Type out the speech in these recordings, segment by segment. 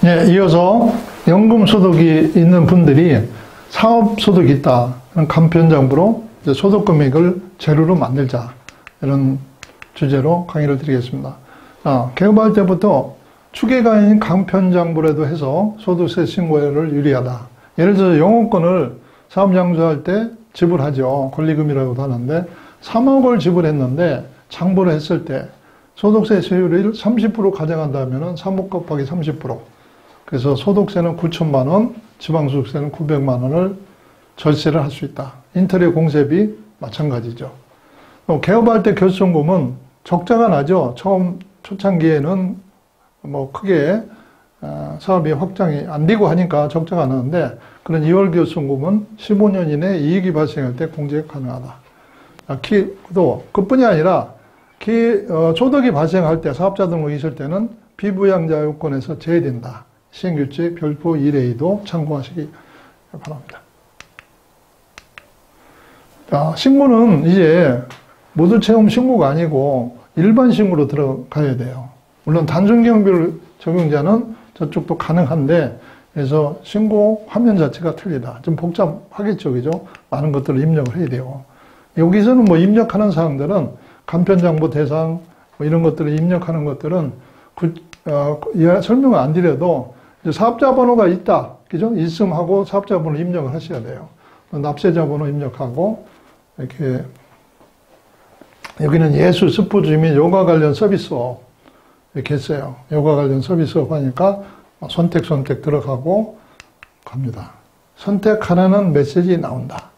네, 이어서 연금소득이 있는 분들이 사업소득이 있다. 간편장부로 소득금액을 재료로 만들자. 이런 주제로 강의를 드리겠습니다. 개업할 때부터 추계가 아닌 간편장부라도 해서 소득세 신고를 유리하다. 예를 들어서 영업권을 사업장주할 때 지불하죠. 권리금이라고도 하는데 3억을 지불했는데 장부를 했을 때 소득세 세율을 30% 가정한다면 3억 곱하기 30%. 그래서 소득세는 9천만 원, 지방소득세는 900만 원을 절세를 할 수 있다. 인터넷 공세비 마찬가지죠. 개업할 때 결손금은 적자가 나죠. 처음 초창기에는 뭐 크게 사업이 확장이 안 되고 하니까 적자가 나는데 그런 2월 결손금은 15년 이내 이익이 발생할 때 공제 가능하다. 또 그뿐이 아니라 소득이 발생할 때 사업자 등록이 있을 때는 비부양자 요건에서 제외된다. 시행규칙 별표 1A도 참고하시기 바랍니다. 신고는 이제 모두체험 신고가 아니고 일반 신고로 들어가야 돼요. 물론 단순경비를 적용자는 저쪽도 가능한데 그래서 신고 화면 자체가 틀리다. 좀 복잡하겠죠. 그죠? 많은 것들을 입력을 해야 돼요. 여기서는 뭐 입력하는 사항들은 간편장부 대상 뭐 이런 것들을 입력하는 것들은 설명을 안 드려도 사업자 번호가 있다. 그죠? 있음하고 사업자 번호 입력을 하셔야 돼요. 납세자 번호 입력하고 이렇게 여기는 예술, 스포츠 및 요가 관련 서비스업 이렇게 했어요. 요가 관련 서비스업 하니까 선택 들어가고 갑니다. 선택하라는 메시지 나온다.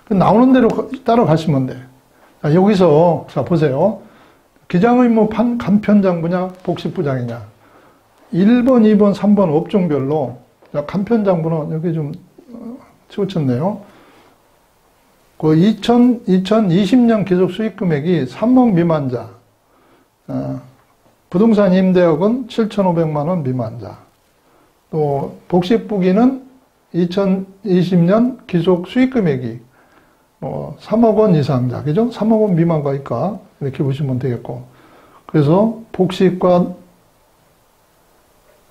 나오는 대로 따라가시면 돼. 여기서 자 보세요. 기장의무 간편장부냐 복식부장이냐. 1번, 2번, 3번 업종별로 간편장부는 여기 좀 치우쳤네요. 그 2020년 기속 수익금액이 3억 미만자, 부동산 임대업은 7,500만 원 미만자, 또 복식부기는 2020년 기속 수익금액이 3억 원 이상자, 그죠? 3억 원 미만과 이하 이렇게 보시면 되겠고, 그래서 복식과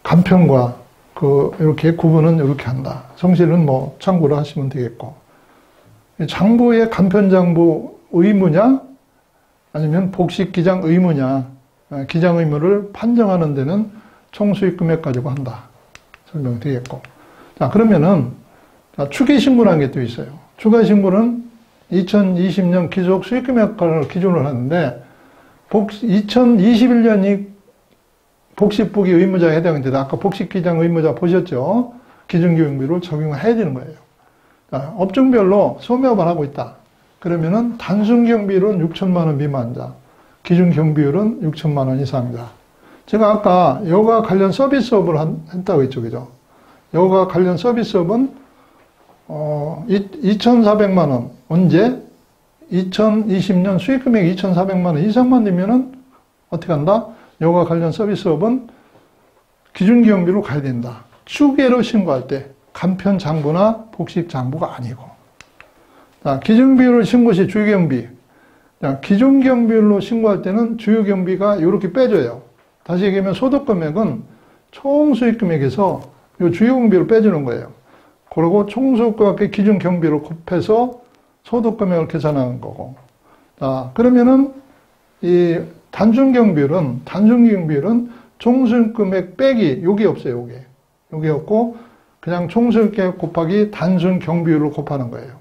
간편과 이렇게 구분은 이렇게 한다. 성실은 뭐 참고를 하시면 되겠고. 장부의 간편장부 의무냐 아니면 복식기장 의무냐. 기장 의무를 판정하는 데는 총수익 금액 가지고 한다. 설명이 되겠고. 자, 그러면은 추계신고라는 게 또 있어요. 추가신고는 2020년 기속 수익 금액을 기준으로 하는데 2021년이 복식부기 의무자에 해당되다. 아까 복식기장 의무자 보셨죠? 기준경비를 적용해야 되는 거예요. 자, 업종별로 소매업을 하고 있다. 그러면은 단순경비율은 6천만 원 미만자, 기준경비율은 6천만 원 이상자. 제가 아까 요가 관련 서비스업을 했다고 했죠, 그죠? 요가 관련 서비스업은 2,400만 원. 언제? 2020년 수익금액 2,400만 원 이상만 되면은 어떻게 한다? 요가 관련 서비스업은 기준경비로 가야 된다. 추계로 신고할 때 간편장부나 복식장부가 아니고. 자, 기준비율을 신고 시 주요경비. 자, 기준경비율로 신고할 때는 주요경비가 이렇게 빼줘요. 다시 얘기하면 소득금액은 총수익금액에서 이 주요경비를 빼주는 거예요. 그리고 총수익금액의 기준경비로 곱해서 소득금액을 계산하는 거고. 자, 그러면은 이 단순경비율은 총수익금액 빼기, 요게 없어요, 요게 없고, 그냥 총수익금액 곱하기 단순경비율을 곱하는 거예요.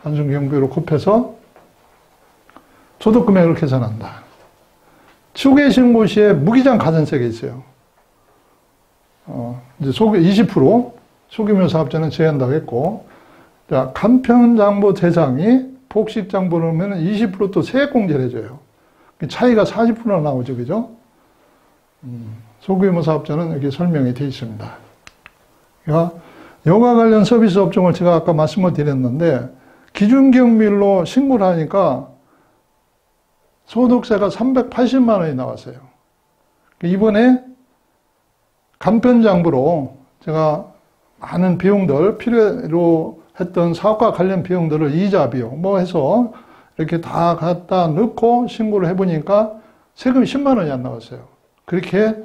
단순경비율을 곱해서 소득금액을 계산한다. 추계신고 시에 무기장 가전세가 있어요. 이제 20% 소규모 사업자는 제한다고 했고, 자, 간편장부 대상이 복식장부를 하면 20% 또 세액공제를 해줘요. 차이가 40% 나오죠, 그죠? 소규모 사업자는 여기 설명이 되어 있습니다. 그러니까 요가 관련 서비스 업종을 제가 아까 말씀을 드렸는데, 기준경비율로 신고를 하니까 소득세가 380만 원이 나왔어요. 이번에 간편장부로 제가 많은 비용들, 필요로 했던 사업과 관련 비용들을 이자 비용, 뭐 해서 이렇게 다 갖다 넣고 신고를 해보니까 세금이 10만 원이 안 나왔어요. 그렇게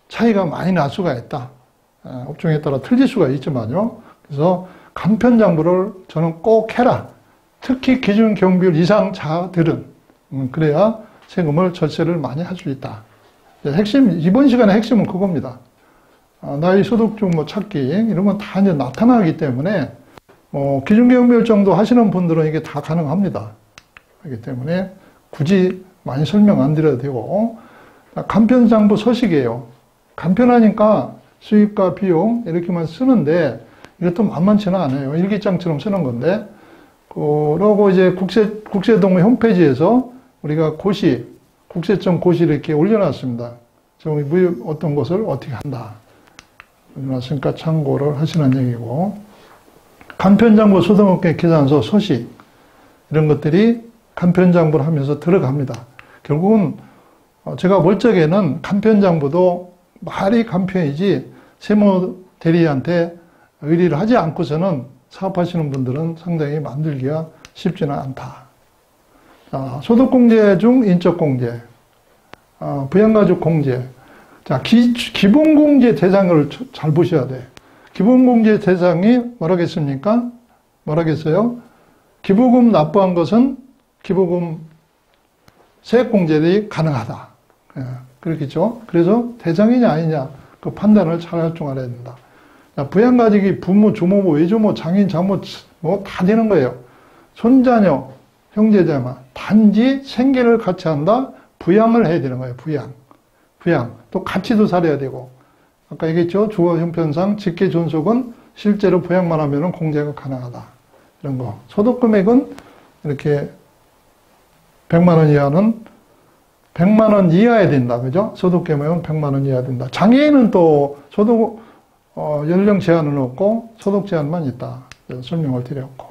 차이가 많이 날 수가 있다. 업종에 따라 틀릴 수가 있지만요. 그래서 간편장부를 저는 꼭 해라. 특히 기준 경비율 이상자들은 그래야 세금을 절세를 많이 할 수 있다. 이번 시간의 핵심은 그겁니다. 나의 소득 중 찾기 이런 건 다 이제 나타나기 때문에 기준 경비율 정도 하시는 분들은 이게 다 가능합니다. 그렇기 때문에 굳이 많이 설명 안 드려도 되고 간편장부 서식이에요. 간편하니까 수입과 비용 이렇게만 쓰는데 이것도 만만치는 않아요. 일기장처럼 쓰는 건데 그러고 이제 국세동의 홈페이지에서 우리가 국세청 고시를 이렇게 올려놨습니다. 어떤 것을 어떻게 한다. 올려놨으니까 참고를 하시는 얘기고 간편장부 소득업계 계산서 서식 이런 것들이 간편장부를 하면서 들어갑니다. 결국은 제가 볼 적에는 간편장부도 말이 간편이지 세무대리한테 의리를 하지 않고서는 사업하시는 분들은 상당히 만들기가 쉽지는 않다. 소득공제 중 인적공제, 부양가족공제. 자, 기본공제 대상을 잘 보셔야 돼. 기본공제 대상이 뭐라겠습니까? 뭐라겠어요? 기부금 납부한 것은 기부금 세액공제이 가능하다. 그렇겠죠? 그래서 대상이냐 아니냐 그 판단을 잘 할 줄 알아야 된다. 부양가족이 부모, 조모부, 외조모, 장인, 장모 뭐 다 되는 거예요. 손자녀, 형제자매 단지 생계를 같이 한다. 부양을 해야 되는 거예요. 부양. 또 같이도 살아야 되고 아까 얘기했죠. 주거 형편상 직계 존속은 실제로 부양만 하면 공제가 가능하다. 이런 거. 소득 금액은 이렇게 100만 원 이하는 100만 원 이하야 된다. 그죠? 소득 금액은 100만 원 이하야 된다. 장애인은 또 소득 연령 제한은 없고 소득 제한만 있다. 설명을 드렸고.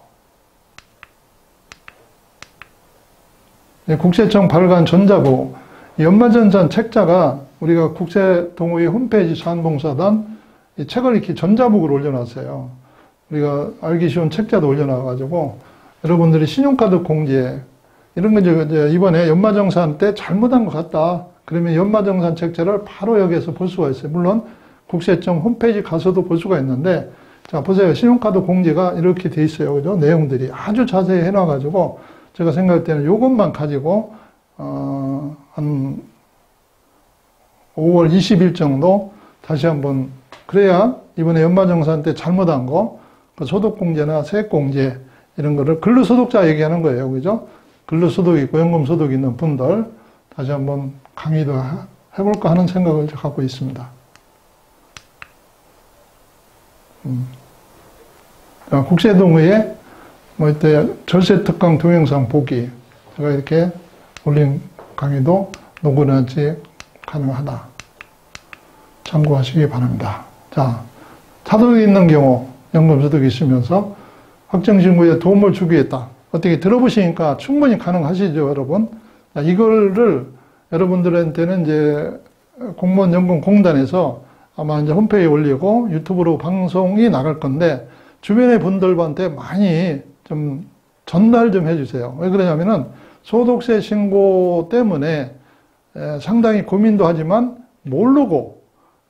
국세청 발간 전자부 연마전산 책자가 우리가 국세동의 홈페이지 자원봉사단 이 책을 이렇게 전자북으로 올려놨어요. 우리가 알기 쉬운 책자도 올려놔가지고 여러분들이 신용카드 공제 이런 거 이제 이번에 연마정산 때 잘못한 것 같다. 그러면 연마정산 책자를 바로 여기에서 볼 수가 있어요. 물론 국세청 홈페이지 가서도 볼 수가 있는데 자 보세요. 신용카드 공제가 이렇게 돼 있어요. 그죠? 내용들이 아주 자세히 해놔가지고 제가 생각할 때는 이것만 가지고 한 5월 20일 정도 다시 한번 그래야 이번에 연마정산 때 잘못한 거 그 소득공제나 세액공제 이런 거를 근로소득자 얘기하는 거예요. 그죠? 근로소득 있고 연금소득 있는 분들 다시 한번 강의도 해볼까 하는 생각을 갖고 있습니다. 국세동의회 이때 절세특강 동영상 보기 제가 이렇게 올린 강의도 녹음하지 가능하다. 참고하시기 바랍니다. 자, 사도득이 있는 경우 연금소득이 있으면서 확정신고에 도움을 주기 위했다. 어떻게 들어보시니까 충분히 가능하시죠, 여러분? 자, 이거를 여러분들한테는 이제 공무원연금공단에서 아마 이제 홈페이지에 올리고 유튜브로 방송이 나갈 건데 주변의 분들한테 많이 좀 전달 좀 해주세요. 왜 그러냐면은 소득세 신고 때문에 상당히 고민도 하지만 모르고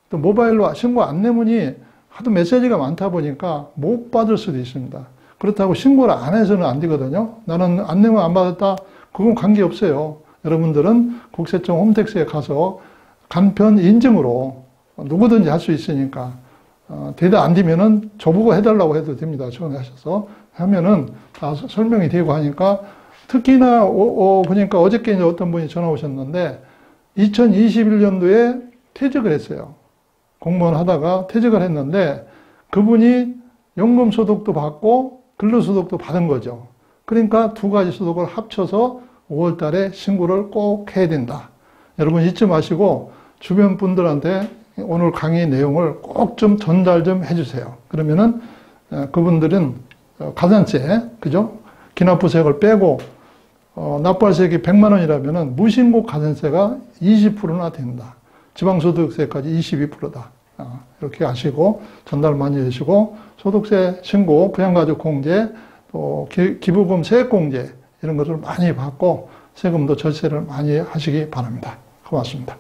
또 모바일로 신고 안내문이 하도 메시지가 많다 보니까 못 받을 수도 있습니다. 그렇다고 신고를 안 해서는 안 되거든요. 나는 안내문 안 받았다. 그건 관계없어요. 여러분들은 국세청 홈택스에 가서 간편 인증으로 누구든지 할 수 있으니까 대답 안 되면은 저보고 해달라고 해도 됩니다. 전화하셔서 하면은 다 설명이 되고 하니까 특히나 보니까 어저께 이제 어떤 분이 전화 오셨는데 2021년도에 퇴직을 했어요. 공무원 하다가 퇴직을 했는데 그분이 연금소득도 받고 근로소득도 받은 거죠. 그러니까 두 가지 소득을 합쳐서 5월 달에 신고를 꼭 해야 된다. 여러분 잊지 마시고 주변 분들한테 오늘 강의 내용을 꼭 좀 전달 좀 해주세요. 그러면은 그분들은 가산세, 그죠? 기납부세액을 빼고 납부할 세액이 100만 원이라면은 무신고 가산세가 20%나 된다. 지방소득세까지 22%다. 이렇게 아시고 전달 많이 해주시고 소득세 신고, 부양가족공제, 또 기부금 세액공제 이런 것을 많이 받고 세금도 절세를 많이 하시기 바랍니다. 고맙습니다.